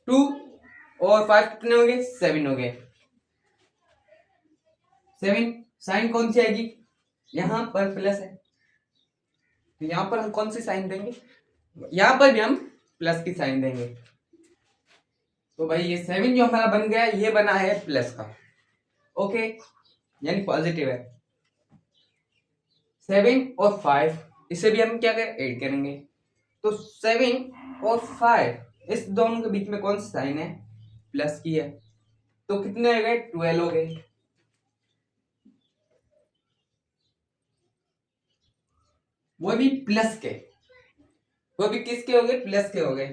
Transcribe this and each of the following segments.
2 और 5 कितने हो गए? 7 हो गए। 7 साइन कौन सी आएगी? यहाँ पर प्लस है, तो यहाँ पर हम कौन सी साइन देंगे? यहाँ पर भी हम प्लस की साइन देंगे। तो भाई ये 7 जो हमारा बन गया ये बना है प्लस का, ओके, यानी पॉजिटिव है। 7 और 5 इसे भी हम क्या करें? ऐड करेंगे। तो 7 और 5 इस दोनों के बीच में कौन सी साइन है? प्लस की है। तो कितने हो गए? 12 हो गए। वो भी प्लस के, वो भी किसके हो गए? प्लस के हो गए,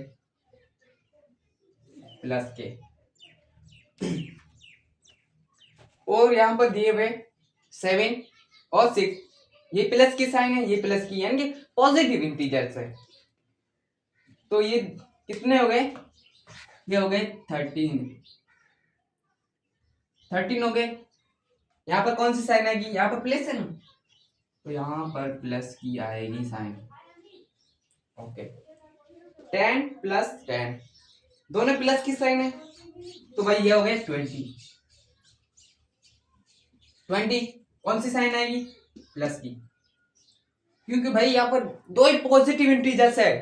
प्लस के। और यहां पर दिए हुए 7 और 6 ये प्लस की साइन है, ये प्लस की, यानी कि पॉजिटिव इंटीजर्स है। तो ये कितने हो गए? ये हो गए 13 हो गए। यहाँ पर कौन सी साइन आएगी? यहाँ पर प्लस है ना, तो यहाँ पर प्लस की आएगी साइन, ओके। 10 प्लस 10 दोनों प्लस की साइन है, तो भाई ये हो गए 20 कौन सी साइन आएगी? प्लस की, क्योंकि भाई यहाँ पर दो ही पॉजिटिव इंटीजर्स है।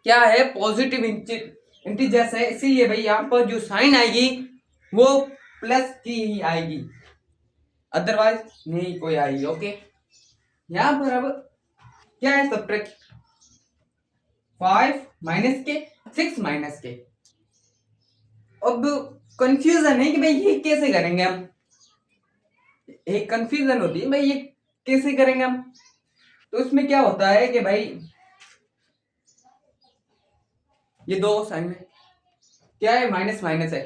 क्या है? पॉजिटिव इंटीजर्स है, इसीलिए भाई यहाँ पर जो साइन आएगी वो प्लस की ही आएगी, अदरवाइज नहीं कोई आएगी, ओके। यहाँ पर अब क्या है? सब्ट्रैक्ट 5 माइनस के 6 माइनस के। अब कंफ्यूजन है कि भाई ये कैसे करेंगे हम, एक कंफ्यूजन होती है भाई ये कैसे करेंगे हम। तो इसमें क्या होता है कि भाई ये दो साइन में क्या है? माइनस माइनस है,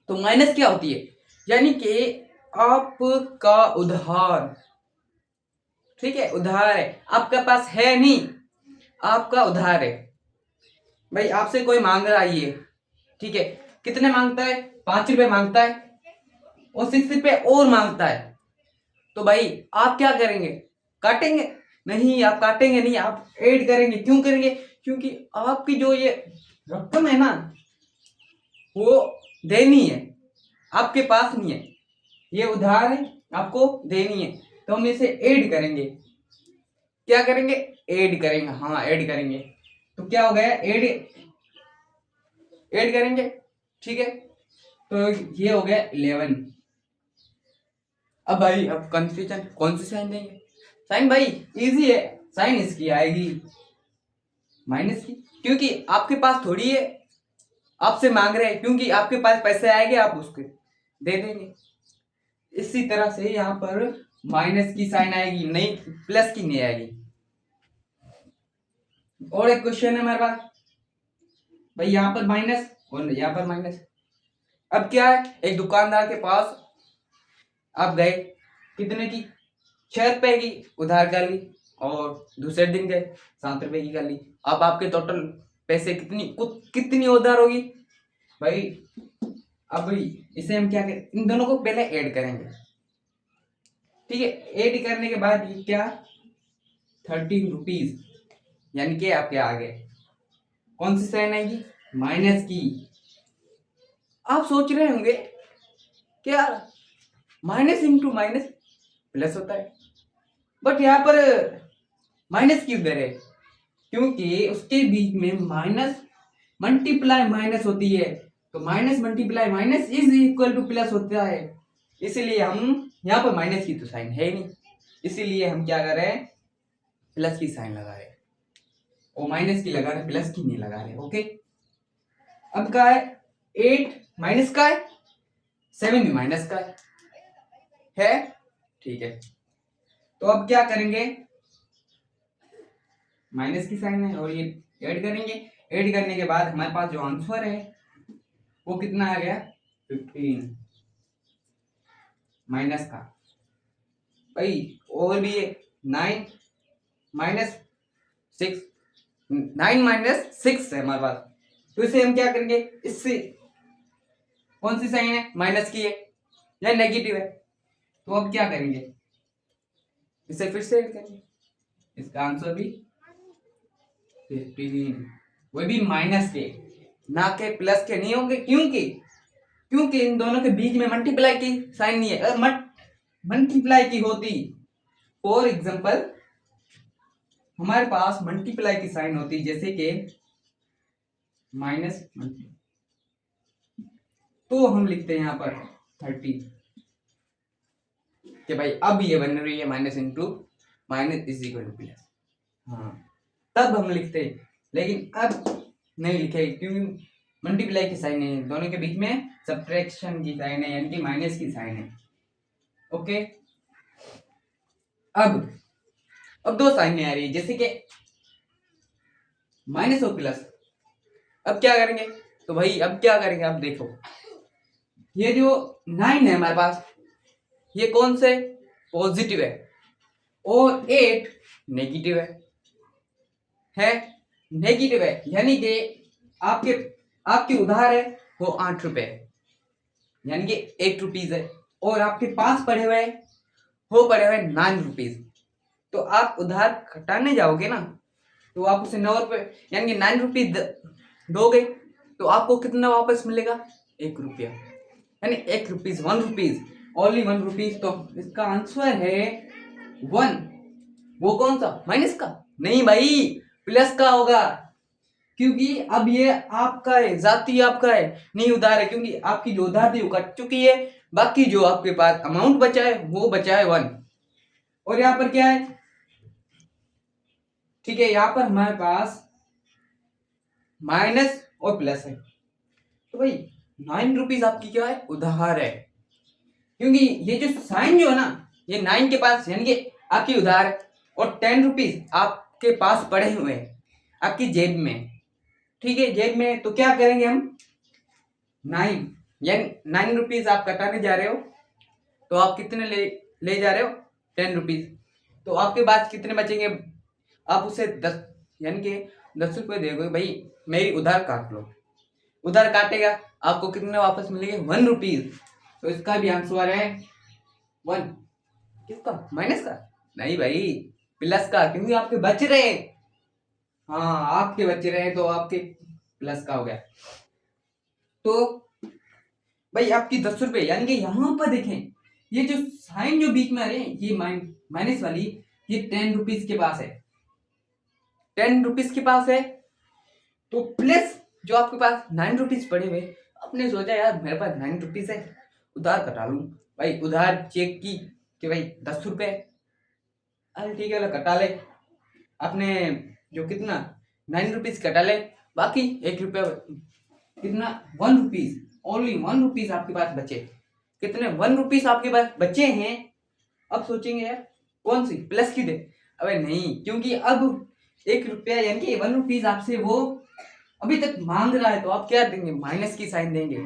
तो माइनस क्या होती है? यानी कि आपका उधार, ठीक है, उधार है, आपका पास है नहीं, आपका उधार है। भाई आपसे कोई मांग रहा है ये, ठीक है, कितने मांगता है? 5 रुपए मांगता है और 6 रुपए और मांगता है। तो भाई आप क्या करेंगे? काटेंगे? नहीं, आप काटेंगे नहीं, आप ऐड करेंगे। क्यों करेंगे? क्योंकि आपकी जो ये रकम है ना वो देनी है, आपके पास नहीं है, ये उधार है, आपको देनी है, तो हम इसे ऐड करेंगे। क्या करेंगे? ऐड करेंगे, हाँ ऐड करेंगे। तो क्या हो गया? ऐड, ऐड करेंगे, ठीक है। तो ये हो गया 11। अब भाई अब कंफ्यूजन, कौन सी साइन देंगे? साइन भाई इजी है, साइन इसकी आएगी माइनस की, क्योंकि आपके पास थोड़ी है, आपसे मांग रहे हैं, क्योंकि आपके पास पैसे आएंगे आप उसके दे देंगे। इसी तरह से यहाँ पर माइनस की साइन आएगी, नहीं प्लस की नहीं आएगी। और एक क्वेश्चन है हमारे पास भाई, यहाँ पर माइनस और यहाँ पर माइनस। अब क्या है? एक दुकानदार के पास आप गए, कितने की? 6 रुपए की उधार कर ली, और दूसरे दिन गए 7 रुपए की कर ली। अब आपके टोटल पैसे कितनी उधार होगी भाई? अब इसे हम क्या करें? इन दोनों को पहले ऐड करेंगे, ठीक है। ऐड करने के बाद ये क्या? 13 रुपीज, यानी कि आपके आगे कौन सी साइन आएगी? माइनस की। आप सोच रहे होंगे कि यार माइनस इंटू माइनस प्लस होता है, बट यहाँ पर माइनस क्यों दे रहे? क्योंकि उसके बीच में माइनस मल्टीप्लाई माइनस होती है, तो minus multiply minus is equal two plus होता है। इसीलिए हम यहाँ पर माइनस की तो साइन है ही नहीं, इसीलिए हम क्या कर रहे हैं? प्लस की साइन लगा रहे हैं, और माइनस की लगा रहे, प्लस की नहीं लगा रहे, ओके। अब क्या है? 8 माइनस का है, 7 भी माइनस का है, ठीक है। तो अब क्या करेंगे? माइनस की साइन है और ये ऐड करेंगे। ऐड करने के बाद हमारे पास जो आंसर है वो कितना आ गया? 15 माइनस का। भाई और भी है 9 माइनस 6, 9 माइनस 6 है हमारे पास, तो इसे हम क्या करेंगे? इससे कौन सी साइन है? माइनस की है या नेगेटिव है, तो अब क्या करेंगे? इसे फिर से ऐड करेंगे, इसका आंसर भी 15, वो भी माइनस के, ना के प्लस के नहीं होंगे। क्योंकि इन दोनों के बीच में मल्टीप्लाई की साइन नहीं है। अगर मल्टीप्लाई की होती, फॉर एग्जांपल हमारे पास मल्टीप्लाई की साइन होती, जैसे कि माइनस, तो हम लिखते हैं यहाँ पर 30 कि भाई अब ये बन रही है minus into minus is equal two plus. हाँ, तब हम लिखते हैं, लेकिन अब नहीं लिखे क्योंकि मल्टीप्लाई की साइन है, दोनों के बीच में सब्ट्रैक्शन की साइन है, यानी कि माइनस की साइन है। ओके, अब दो साइनें आ रही है, जैसे कि माइनस और प्लस। अब क्या करेंगे, तो भाई अब क्या करेंगे, अब देखो ये जो 9 है हमारे पास, ये कौन से पॉजिटिव है और 8 नेगेटिव है नेगेटिव है, यानी कि आपके उधार है वो 8 रुपए, यानी कि 8 रुपीज है, और आपके पास पड़े हुए 9 रुपीज। तो आप उधार घटाने जाओगे ना, तो आप उसे 9 रुपए यानी कि 9 रुपीज दोगे, तो आपको कितना वापस मिलेगा, 1 रुपया, यानी 1 रुपीज, 1 रुपीज, ओनली 1 रुपीज। तो इसका आंसर है 1। वो कौन सा, माइनस का नहीं भाई, प्लस का होगा, क्योंकि अब ये आपका है, जाती आपका है, नहीं उधार है, क्योंकि आपकी जो उधार थी वो कट चुकी है, बाकी जो आपके पास अमाउंट बचा है वो बचा है 1। और यहाँ पर क्या है, ठीक है, यहाँ पर हमारे पास माइनस और प्लस है, तो भाई 9 रुपीज आपकी क्या है, उधार है, क्योंकि ये जो साइन जो है ना, ये 9 के पास यानी कि आपकी उधार है, और 10 रुपीज आपके पास पड़े हुए हैं आपकी जेब में, ठीक है, जेब में। तो क्या करेंगे हम, 9 यानी 9 रुपीज आप कटाने जा रहे हो, तो आप कितने ले जा रहे हो, 10 रुपीज, तो आपके पास कितने बचेंगे, आप उसे 10 यानी कि 10 रुपये दोगे, भाई मेरी उधार काट लो, उधार काटेगा, आपको कितने वापस मिलेंगे, 1 रुपीज। तो इसका भी आंसर है 1। किसका, माइनस का नहीं भाई, प्लस का, क्योंकि आपके बच रहे, हाँ आपके बच रहे, तो आपके प्लस का हो गया। तो भाई आपकी 10 रुपए, यानी कि यहाँ पर देखें, ये जो साइन जो बीच में आ रहे हैं, ये माइनस वाली, ये 10 रुपीज के पास है, 10 रुपीज के पास है, तो प्लस जो आपके पास 9 रुपीज पड़े हुए, आपने सोचा यार मेरे पास 9 रुपीज है, उधार कटा लूं, भाई उधार चेक की कि भाई 10 रुपए, अरे ठीक है कटा ले, आपने जो कितना 9 रुपीज कटा ले, बाकी 1 रुपया कितना, 1 रुपीज, ओनली 1 रुपीज आपके पास बचे, कितने 1 रुपीज आपके पास बचे हैं। अब सोचेंगे यार कौन सी, प्लस की दे, अबे नहीं, क्योंकि अब 1 रुपया यानी कि 1 रुपीज आपसे वो अभी तक मांग रहा है, तो आप क्या देंगे, माइनस की साइन देंगे,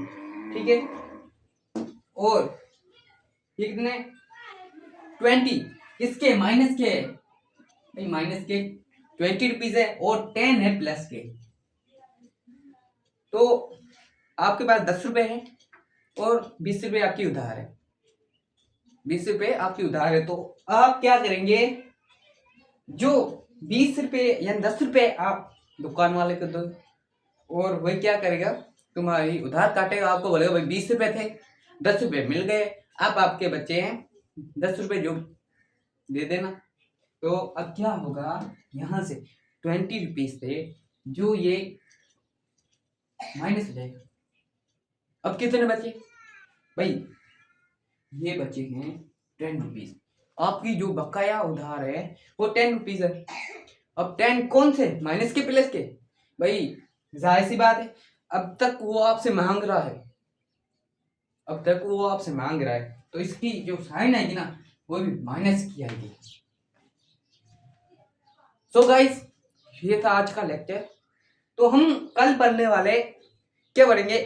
ठीक है। और ये कितने 20 किसके, माइनस के, नहीं माइनस के 20 रुपीज है, और 10 है प्लस के, तो आपके पास 10 रुपए है और 20 रुपए आपकी उधार है, 20 रुपए आपकी उधार है। तो आप क्या करेंगे, जो 20 रुपए यानी 10 रुपए आप दुकान वाले को दो, और वही क्या करेगा, तुम्हारी उधार काटेगा, आपको बोलेगा भाई 20 रुपए थे, 10 रुपए मिल गए, अब आपके बच्चे हैं 10 रुपए, जो दे देना। तो अब क्या होगा, यहां से 20 रुपीज थे, जो ये माइनस हो जाएगा, अब कितने बचे भाई, ये बचे हैं 10 रुपीज, आपकी जो बकाया उधार है वो 10 रुपीज है। अब 10 कौन से, माइनस के प्लस के, भाई जाहिर सी बात है, अब तक वो आपसे मांग रहा है, तो इसकी जो साइन आएगी ना, वो भी माइनस की आएगी। सो गाइस, ये था आज का लेक्चर। तो हम कल पढ़ने वाले क्या पढ़ेंगे,